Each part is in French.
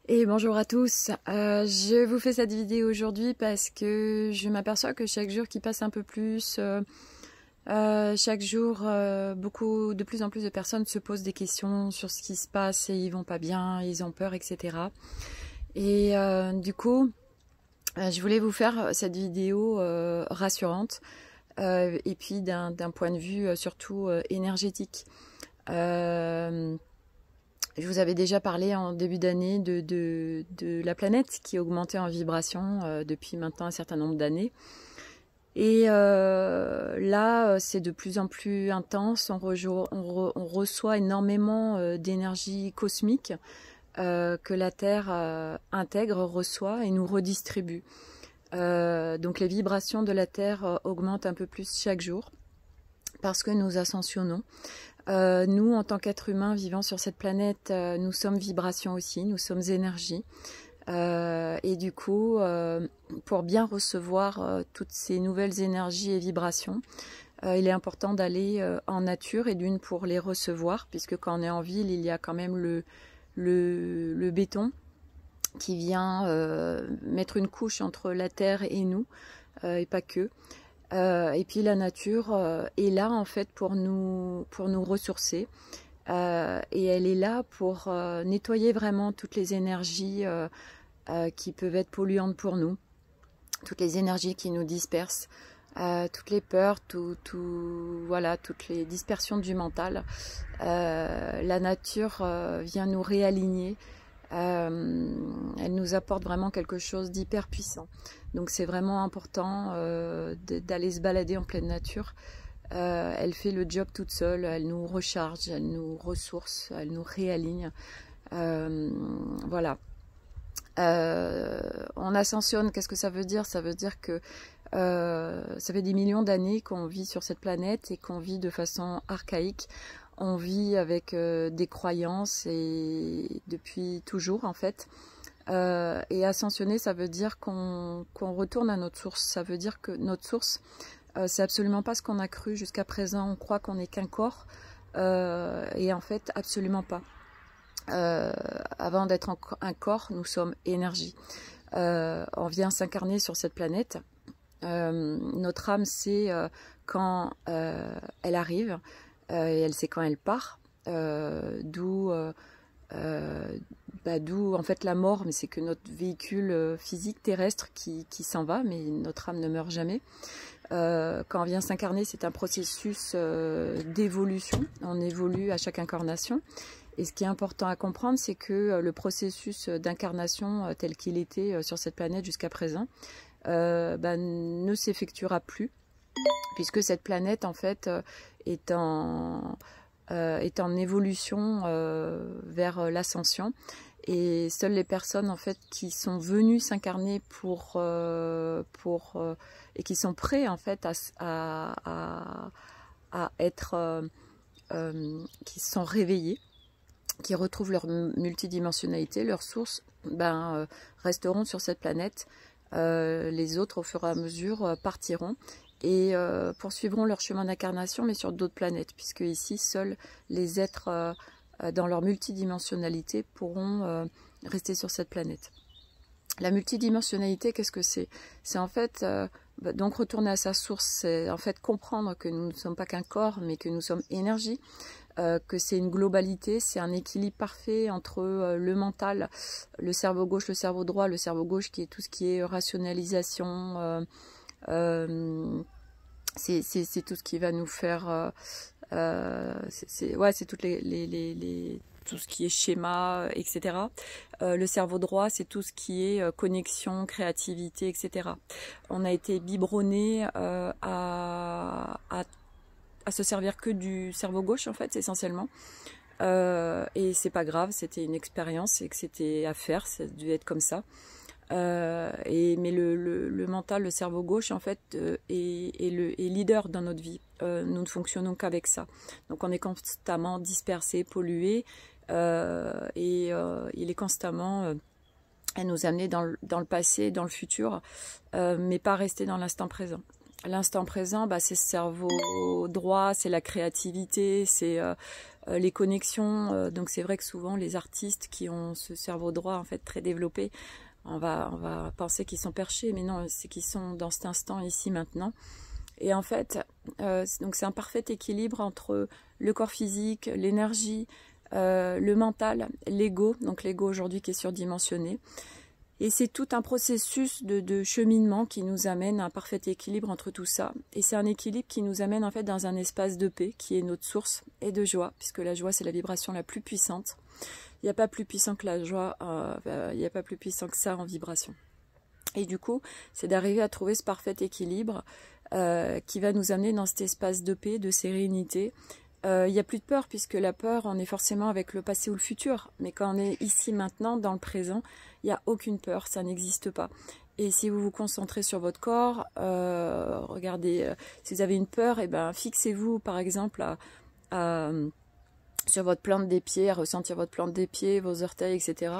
Et bonjour à tous, je vous fais cette vidéo aujourd'hui parce que je m'aperçois que chaque jour qui passe un peu plus, chaque jour de plus en plus de personnes se posent des questions sur ce qui se passe et ils vont pas bien, ils ont peur, etc. Et du coup, je voulais vous faire cette vidéo rassurante et puis d'un point de vue surtout énergétique. Je vous avais déjà parlé en début d'année de la planète qui augmentait en vibration depuis maintenant un certain nombre d'années. Et là, c'est de plus en plus intense. On reçoit énormément d'énergie cosmique que la Terre intègre, reçoit et nous redistribue. Donc les vibrations de la Terre augmentent un peu plus chaque jour parce que nous ascensionnons. Nous, en tant qu'êtres humains vivant sur cette planète, nous sommes vibrations aussi, nous sommes énergie. Et du coup, pour bien recevoir toutes ces nouvelles énergies et vibrations, il est important d'aller en nature et d'une pour les recevoir, puisque quand on est en ville, il y a quand même le béton qui vient mettre une couche entre la terre et nous, et pas que. Et puis la nature est là en fait pour nous ressourcer et elle est là pour nettoyer vraiment toutes les énergies qui peuvent être polluantes pour nous, toutes les énergies qui nous dispersent, toutes les peurs, voilà, toutes les dispersions du mental. La nature vient nous réaligner. Elle nous apporte vraiment quelque chose d'hyper puissant. Donc c'est vraiment important d'aller se balader en pleine nature. Elle fait le job toute seule, elle nous recharge, elle nous ressource, elle nous réaligne. Voilà. On ascensionne, qu'est-ce que ça veut dire? Ça veut dire que ça fait des millions d'années qu'on vit sur cette planète et qu'on vit de façon archaïque. On vit avec des croyances et depuis toujours en fait. Et ascensionner, ça veut dire qu'on retourne à notre source. Ça veut dire que notre source, c'est absolument pas ce qu'on a cru jusqu'à présent. On croit qu'on n'est qu'un corps et en fait absolument pas. Avant d'être un corps, nous sommes énergie. On vient s'incarner sur cette planète. Notre âme sait quand elle arrive et elle sait quand elle part. D'où en fait la mort, mais c'est que notre véhicule physique terrestre qui s'en va, mais notre âme ne meurt jamais. Quand on vient s'incarner, c'est un processus d'évolution. On évolue à chaque incarnation. Et ce qui est important à comprendre, c'est que le processus d'incarnation tel qu'il était sur cette planète jusqu'à présent ne s'effectuera plus, puisque cette planète en fait est en évolution vers l'ascension. Et seules les personnes en fait qui sont venues s'incarner et qui sont prêts en fait à être qui se sont réveillés, qui retrouvent leur multidimensionnalité, leur source, resteront sur cette planète. Les autres, au fur et à mesure, partiront et poursuivront leur chemin d'incarnation, mais sur d'autres planètes, puisque ici, seuls les êtres dans leur multidimensionnalité pourront rester sur cette planète. La multidimensionnalité, qu'est-ce que c'est? C'est en fait donc retourner à sa source, c'est en fait comprendre que nous ne sommes pas qu'un corps, mais que nous sommes énergie, que c'est une globalité, c'est un équilibre parfait entre le mental, le cerveau gauche, le cerveau droit, le cerveau gauche qui est tout ce qui est rationalisation, c'est tout ce qui va nous faire, c'est toutes tout ce qui est schéma, etc. Le cerveau droit, c'est tout ce qui est connexion, créativité, etc. On a été biberonné à se servir que du cerveau gauche en fait, essentiellement. Et c'est pas grave, c'était une expérience et que c'était à faire, ça devait être comme ça. Mais le mental, le cerveau gauche en fait est leader dans notre vie. Nous ne fonctionnons qu'avec ça. Donc on est constamment dispersé, pollué et il est constamment à nous amener dans le passé, dans le futur, mais pas rester dans l'instant présent. L'instant présent, c'est ce cerveau droit, c'est la créativité, c'est les connexions. Donc c'est vrai que souvent les artistes qui ont ce cerveau droit en fait très développé, on va penser qu'ils sont perchés, mais non, c'est qu'ils sont dans cet instant, ici, maintenant. Et en fait, donc c'est un parfait équilibre entre le corps physique, l'énergie, le mental, l'ego, donc l'ego aujourd'hui qui est surdimensionné. Et c'est tout un processus de cheminement qui nous amène à un parfait équilibre entre tout ça. Et c'est un équilibre qui nous amène en fait dans un espace de paix qui est notre source et de joie, puisque la joie c'est la vibration la plus puissante. Il n'y a pas plus puissant que la joie, il n'y a pas plus puissant que ça en vibration. Et du coup, c'est d'arriver à trouver ce parfait équilibre qui va nous amener dans cet espace de paix, de sérénité. Il n'y a plus de peur, puisque la peur, on est forcément avec le passé ou le futur. Mais quand on est ici, maintenant, dans le présent, il n'y a aucune peur, ça n'existe pas. Et si vous vous concentrez sur votre corps, regardez, si vous avez une peur, eh ben, fixez-vous par exemple sur votre plante des pieds, à ressentir votre plante des pieds, vos orteils, etc.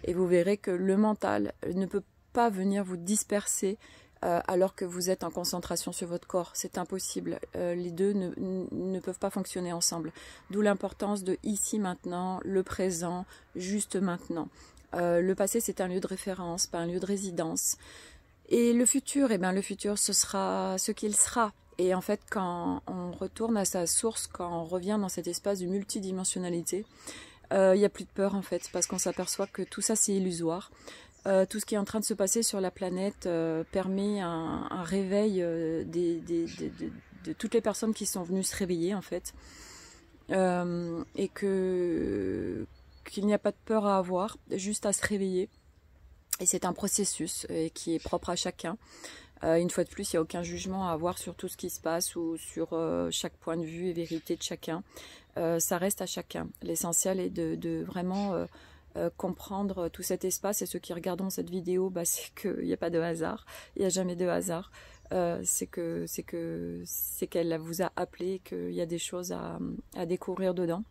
Et vous verrez que le mental ne peut pas venir vous disperser alors que vous êtes en concentration sur votre corps. C'est impossible. Les deux ne peuvent pas fonctionner ensemble. D'où l'importance de ici, maintenant, le présent, juste maintenant. Le passé, c'est un lieu de référence, pas un lieu de résidence. Et le futur, eh bien, le futur, ce sera ce qu'il sera. Et en fait, quand on retourne à sa source, quand on revient dans cet espace de multidimensionnalité, il n'y a plus de peur, en fait, parce qu'on s'aperçoit que tout ça, c'est illusoire. Tout ce qui est en train de se passer sur la planète permet un réveil de toutes les personnes qui sont venues se réveiller, en fait. Et qu'il n'y a pas de peur à avoir, juste à se réveiller. Et c'est un processus qui est propre à chacun. Une fois de plus, il n'y a aucun jugement à avoir sur tout ce qui se passe ou sur chaque point de vue et vérité de chacun. Ça reste à chacun. L'essentiel est de vraiment comprendre tout cet espace. Et ceux qui regarderont cette vidéo, bah, c'est qu'il n'y a pas de hasard. Il n'y a jamais de hasard. C'est qu'elle vous a appelé, qu'il y a des choses à découvrir dedans.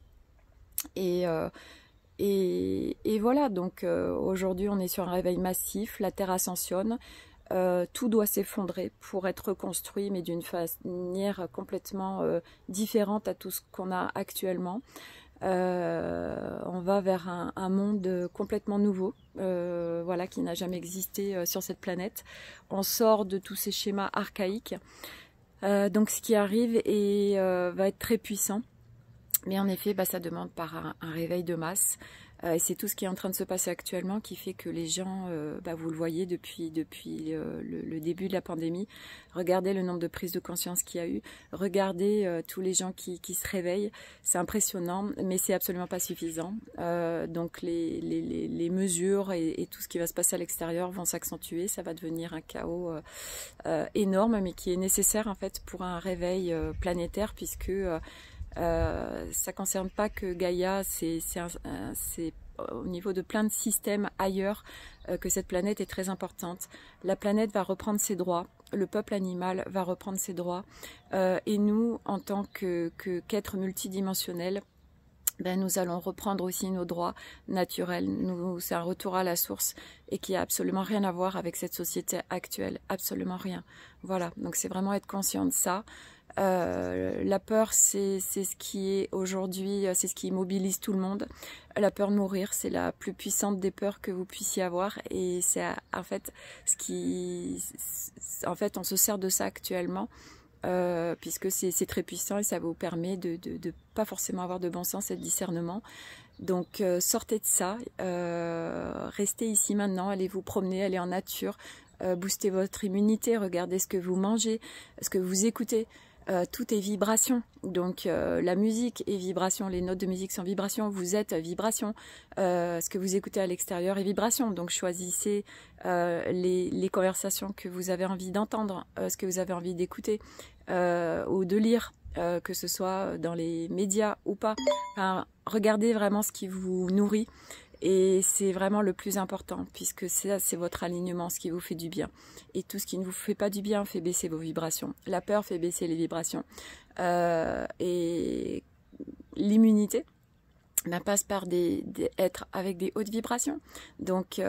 Et voilà, donc aujourd'hui on est sur un réveil massif, la Terre ascensionne, tout doit s'effondrer pour être reconstruit, mais d'une manière complètement différente à tout ce qu'on a actuellement. On va vers un monde complètement nouveau, voilà, qui n'a jamais existé sur cette planète. On sort de tous ces schémas archaïques, donc ce qui arrive va être très puissant. Mais en effet, bah, ça demande par un réveil de masse. Et c'est tout ce qui est en train de se passer actuellement qui fait que les gens, bah, vous le voyez depuis le début de la pandémie, regardez le nombre de prises de conscience qu'il y a eu, regardez tous les gens qui se réveillent, c'est impressionnant, mais c'est absolument pas suffisant. Donc les mesures et tout ce qui va se passer à l'extérieur vont s'accentuer, ça va devenir un chaos énorme, mais qui est nécessaire en fait pour un réveil planétaire, puisque ça concerne pas que Gaïa, c'est au niveau de plein de systèmes ailleurs que cette planète est très importante. La planète va reprendre ses droits, le peuple animal va reprendre ses droits, et nous, en tant qu'êtres multidimensionnels, ben, nous allons reprendre aussi nos droits naturels. C'est un retour à la source et qui a absolument rien à voir avec cette société actuelle, absolument rien. Voilà, donc c'est vraiment être conscient de ça. La peur, c'est ce qui est aujourd'hui, c'est ce qui mobilise tout le monde. La peur de mourir, c'est la plus puissante des peurs que vous puissiez avoir, et c'est en fait on se sert de ça actuellement, puisque c'est très puissant et ça vous permet de pas forcément avoir de bon sens et de discernement. Donc sortez de ça, restez ici maintenant, allez vous promener, allez en nature, boostez votre immunité, regardez ce que vous mangez, ce que vous écoutez. Tout est vibration, donc la musique est vibration, les notes de musique sont vibration, vous êtes vibration, ce que vous écoutez à l'extérieur est vibration, donc choisissez les conversations que vous avez envie d'entendre, ce que vous avez envie d'écouter ou de lire, que ce soit dans les médias ou pas. Enfin, regardez vraiment ce qui vous nourrit. Et c'est vraiment le plus important, puisque c'est votre alignement, ce qui vous fait du bien. Et tout ce qui ne vous fait pas du bien fait baisser vos vibrations. La peur fait baisser les vibrations. Et l'immunité passe par être avec des hautes vibrations. Donc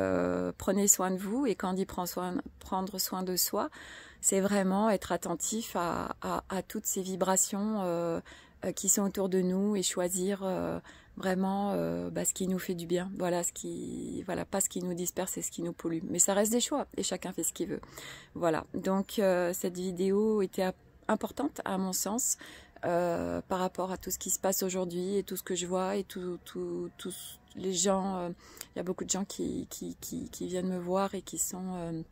prenez soin de vous, et quand on dit prendre soin de soi, c'est vraiment être attentif à toutes ces vibrations qui sont autour de nous et choisir vraiment ce qui nous fait du bien. Voilà, pas ce qui nous disperse et ce qui nous pollue. Mais ça reste des choix et chacun fait ce qu'il veut. Voilà, donc cette vidéo était importante à mon sens par rapport à tout ce qui se passe aujourd'hui et tout ce que je vois et tous les gens. Il y a beaucoup de gens qui viennent me voir et qui sont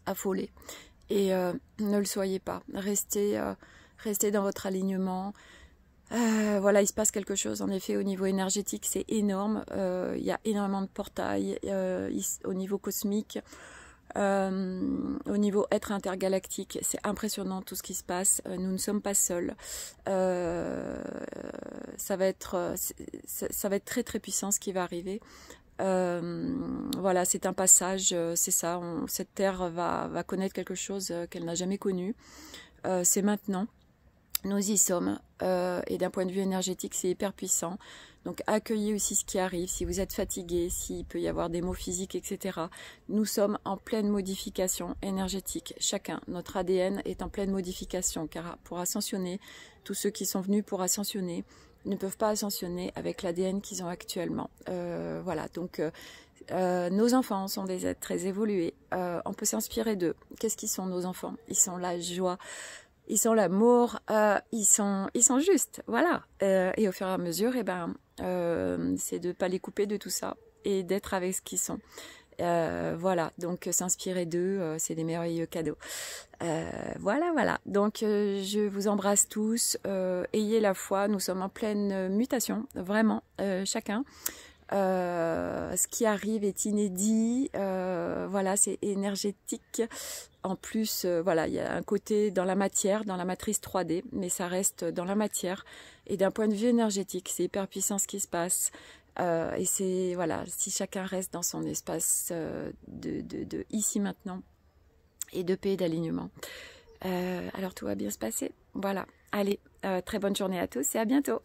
affolés. Et ne le soyez pas. Restez dans votre alignement. Voilà, il se passe quelque chose en effet au niveau énergétique, c'est énorme. Il y a énormément de portails au niveau cosmique, au niveau être intergalactique. C'est impressionnant tout ce qui se passe. Nous ne sommes pas seuls. Ça va être très très puissant ce qui va arriver. Voilà, c'est un passage, c'est ça. Cette terre va connaître quelque chose qu'elle n'a jamais connu. C'est maintenant. Nous y sommes et d'un point de vue énergétique c'est hyper puissant, donc accueillez aussi ce qui arrive. Si vous êtes fatigué, s'il peut y avoir des maux physiques, etc., nous sommes en pleine modification énergétique, chacun, notre ADN est en pleine modification, car pour ascensionner, tous ceux qui sont venus pour ascensionner ne peuvent pas ascensionner avec l'ADN qu'ils ont actuellement. Voilà, donc nos enfants sont des êtres très évolués, on peut s'inspirer d'eux. Qu'est-ce qu'ils sont nos enfants? Ils sont la joie, ils sont l'amour, ils sont justes, voilà. Et au fur et à mesure, c'est de ne pas les couper de tout ça et d'être avec ce qu'ils sont. Voilà, donc s'inspirer d'eux, c'est des merveilleux cadeaux. Voilà. Donc je vous embrasse tous, ayez la foi, nous sommes en pleine mutation, vraiment, chacun. Ce qui arrive est inédit, voilà, c'est énergétique. En plus, voilà, il y a un côté dans la matière, dans la matrice 3D, mais ça reste dans la matière. Et d'un point de vue énergétique, c'est hyper puissant ce qui se passe. Et c'est, voilà, si chacun reste dans son espace de ici maintenant et de paix et d'alignement, alors tout va bien se passer. Voilà, allez, très bonne journée à tous et à bientôt.